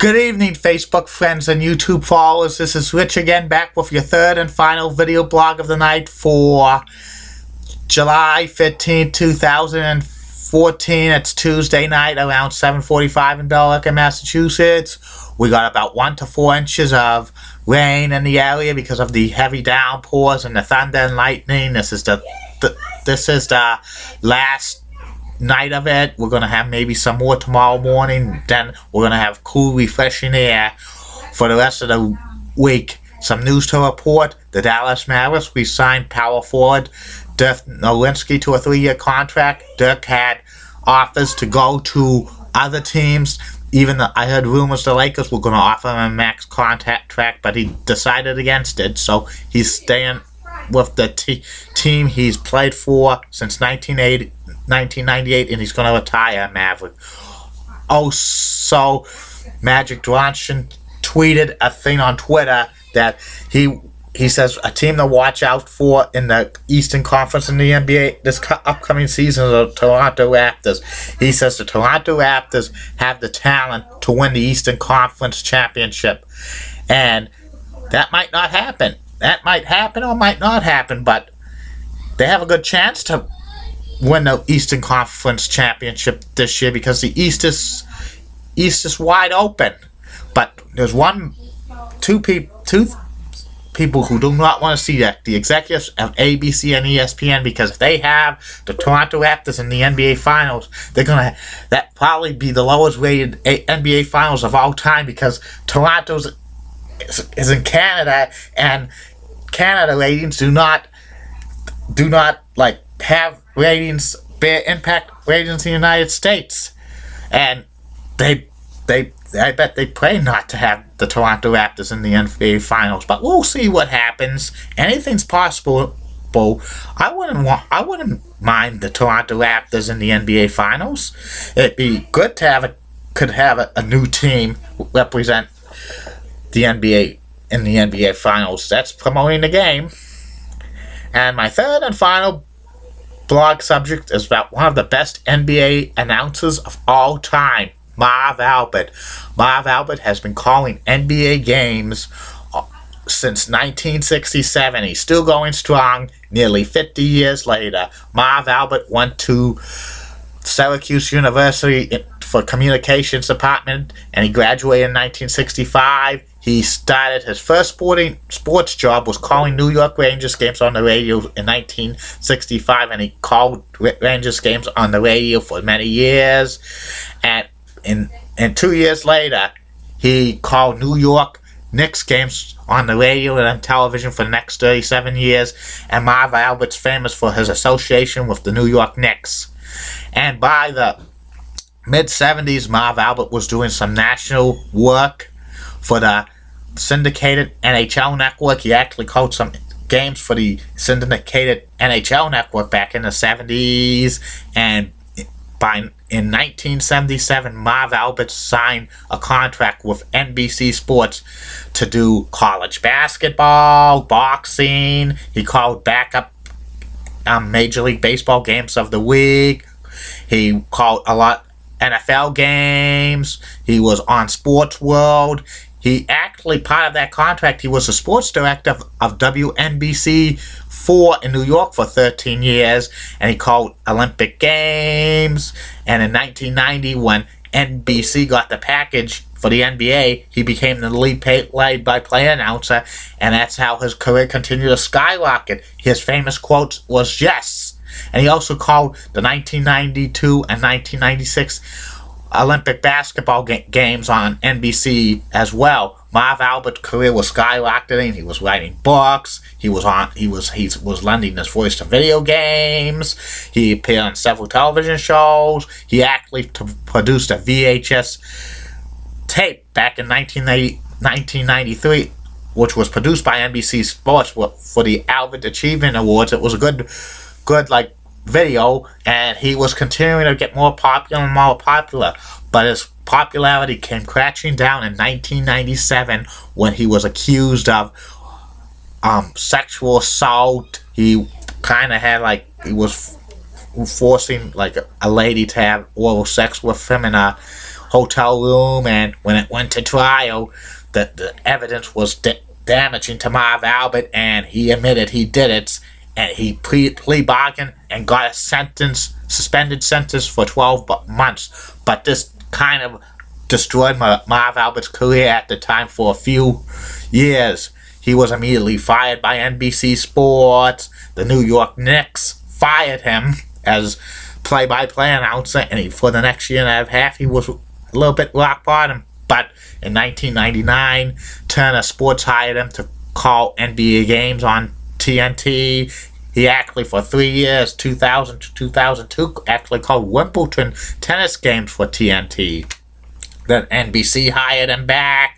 Good evening, Facebook friends and YouTube followers. This is Rich again, back with your third and final video blog of the night for July 15, 2014. It's Tuesday night around 7:45 in Billerica, Massachusetts. We got about 1 to 4 inches of rain in the area because of the heavy downpours and the thunder and lightning. This is the last night of it. We're going to have maybe some more tomorrow morning. Then we're going to have cool, refreshing air for the rest of the week. Some news to report. The Dallas Mavericks re-signed power forward Dirk Nowitzki to a 3-year contract. Dirk had offers to go to other teams. I heard rumors the Lakers were going to offer him a max contract, but he decided against it. So he's staying with the team he's played for since 1998, and he's going to retire, Maverick. Also, Magic Johnson tweeted a thing on Twitter that he says a team to watch out for in the Eastern Conference in the NBA this upcoming season is the Toronto Raptors. He says the Toronto Raptors have the talent to win the Eastern Conference championship, and that might not happen. That might happen or might not happen, but they have a good chance to win the Eastern Conference championship this year because the East is wide open. But there's two people who do not want to see that: the executives of ABC and ESPN, because if they have the Toronto Raptors in the NBA Finals, that probably be the lowest rated NBA Finals of all time, because Toronto's is in Canada, and Canada ratings do not like have ratings, bear impact ratings in the United States, and I bet they pray not to have the Toronto Raptors in the NBA Finals. But we'll see what happens. Anything's possible. I wouldn't mind the Toronto Raptors in the NBA Finals. It'd be good to have a new team represent the NBA in the NBA Finals. That's promoting the game. And my third and final blog subject is about one of the best NBA announcers of all time, Marv Albert. Marv Albert has been calling NBA games since 1967. He's still going strong nearly 50 years later. Marv Albert went to Syracuse University for communications department, and he graduated in 1965. He started his first sports job was calling New York Rangers games on the radio in 1965, and he called Rangers games on the radio for many years. And 2 years later, he called New York Knicks games on the radio and on television for the next 37 years. And Marv Albert's famous for his association with the New York Knicks. And by the mid-70s, Marv Albert was doing some national work for the syndicated NHL network. He actually called some games for the syndicated NHL network back in the 70s. And in 1977, Marv Albert signed a contract with NBC Sports to do college basketball, boxing. He called backup Major League Baseball games of the week. He called a lot NFL games. He was on Sports World. He actually, part of that contract, he was the sports director of WNBC4 in New York for 13 years, and he called Olympic Games. And in 1990, when NBC got the package for the NBA, he became the lead play-by-play announcer, and that's how his career continued to skyrocket. His famous quote was "yes." And he also called the 1992 and 1996 Olympic basketball games on NBC as well. Marv Albert's career was skyrocketing. He was writing books. He was lending his voice to video games. He appeared on several television shows. He actually produced a VHS tape back in 1993, which was produced by NBC Sports for the Albert Achievement Awards. It was a good video, and he was continuing to get more popular, but his popularity came crashing down in 1997 when he was accused of sexual assault. He kind of had he was forcing a lady to have oral sex with him in a hotel room, and when it went to trial, the evidence was damaging to Marv Albert, and he admitted he did it, and he plea bargained and got a suspended sentence for 12 months. But this kind of destroyed Marv Albert's career at the time for a few years. He was immediately fired by NBC Sports. The New York Knicks fired him as play-by-play announcer, and for the next year and a half, he was a little bit rock bottom. But in 1999, Turner Sports hired him to call NBA games on TNT. He actually, for 3 years, 2000 to 2002, actually called Wimbledon tennis games for TNT. Then NBC hired him back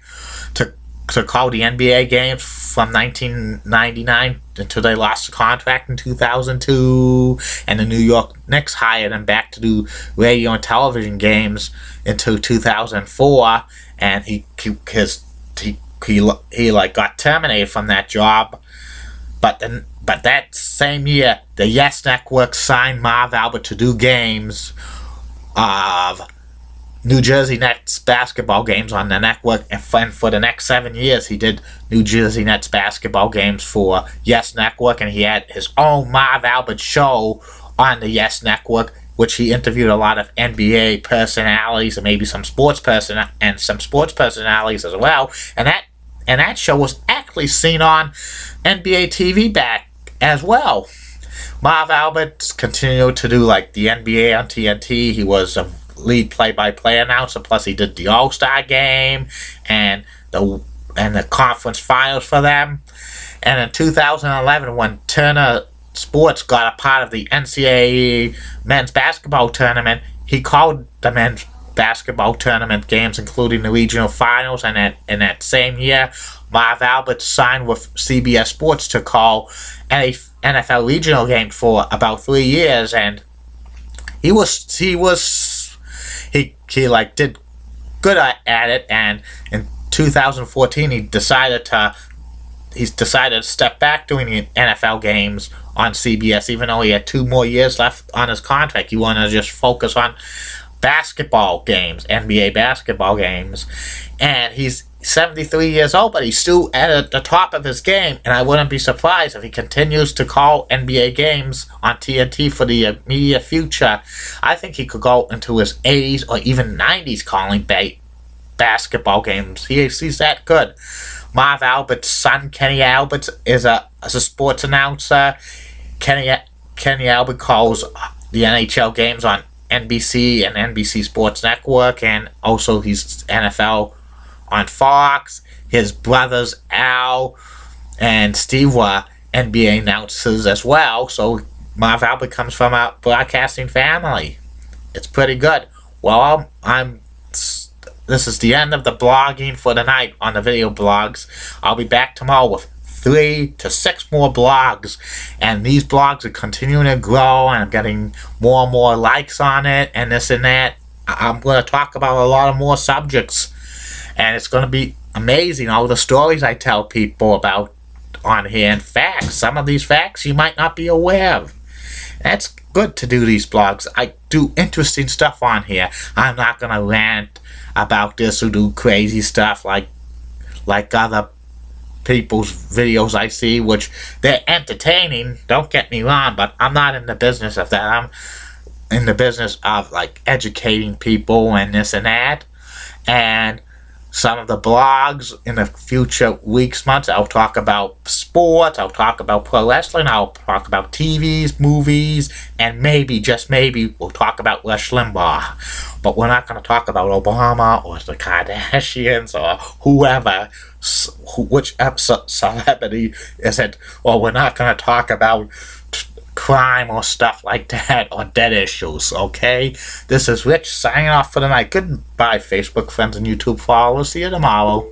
to call the NBA games from 1999 until they lost the contract in 2002, and the New York Knicks hired him back to do radio and television games until 2004, and he got terminated from that job. But that same year, the Yes Network signed Marv Albert to do games of New Jersey Nets basketball games on the network, and for the next 7 years he did New Jersey Nets basketball games for Yes Network, and he had his own Marv Albert show on the Yes Network, which he interviewed a lot of NBA personalities and maybe some sports personalities as well, and that show was actually seen on NBA TV back as well. Marv Albert continued to do like the NBA on TNT. He was a lead play-by-play announcer, plus he did the All-Star game and the conference finals for them. And in 2011, when Turner Sports got a part of the NCAA men's basketball tournament, he called the men's basketball tournament games, including the regional finals, and in that same year, Marv Albert signed with CBS Sports to call NFL regional games for about 3 years, and he did good at it. And in 2014, he decided to step back doing the NFL games on CBS, even though he had 2 more years left on his contract. He wanted to just focus on basketball games, NBA basketball games. And he's 73 years old, but he's still at the top of his game, and I wouldn't be surprised if he continues to call NBA games on TNT for the immediate future. I think he could go into his 80s or even 90s calling basketball games. He's that good. Marv Albert's son, Kenny Albert, is a sports announcer. Kenny Albert calls the NHL games on NBC and NBC Sports Network, and also he's NFL on Fox. His brothers Al and Steve were NBA announcers as well, so Marv Albert comes from a broadcasting family. It's pretty good. Well, this is the end of the blogging for the night on the video blogs. I'll be back tomorrow with 3 to 6 more blogs, and these blogs are continuing to grow, and I'm getting more and more likes on it, and this and that. I'm going to talk about a lot of more subjects, and it's going to be amazing, all the stories I tell people about on here, and facts. Some of these facts you might not be aware of. That's good to do these blogs. I do interesting stuff on here. I'm not going to rant about this or do crazy stuff like other people's videos I see, which they're entertaining, don't get me wrong, but I'm not in the business of that. I'm in the business of like educating people and this and that. And some of the blogs in the future weeks, months, I'll talk about sports, I'll talk about pro wrestling, I'll talk about TVs, movies, and maybe, just maybe, we'll talk about Rush Limbaugh. But we're not going to talk about Obama or the Kardashians or whoever, which celebrity is it, or we're not going to talk about crime or stuff like that, or dead issues, okay? This is Rich signing off for the night. Goodbye, Facebook friends and YouTube followers. See you tomorrow.